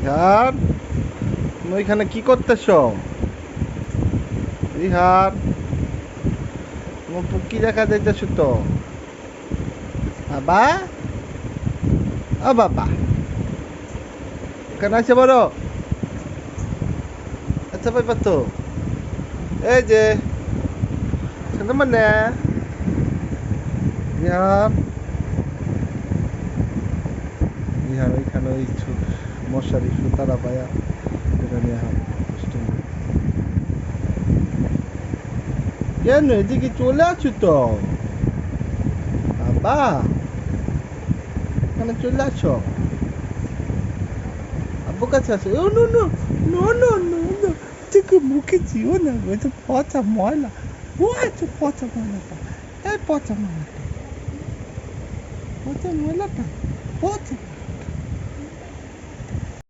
রিহান, তুমি এখানে কি করতেছ? রিহান, তোমার পুকি দেখা যাইতেছ তো। বাবা, ও বাবা, এখানে আছে বড়। আচ্ছা ভাই তো এই যে শুনতে মানে রিহান, রিহান ওইখানে ওই মশারি সুতারা পায়া এখানে এখন কেন এদিকে চলে আছো তো? বাবা, এখানে চলে আসো, আব্বু কাছে আসো। Oh no no no no no no, থেকে মুখে দিও না, ওই তো পচা ময়লা। ও আছে পচা ময়লাটা, এই পচা ময়লাটা, পচা ময়লাটা, পচা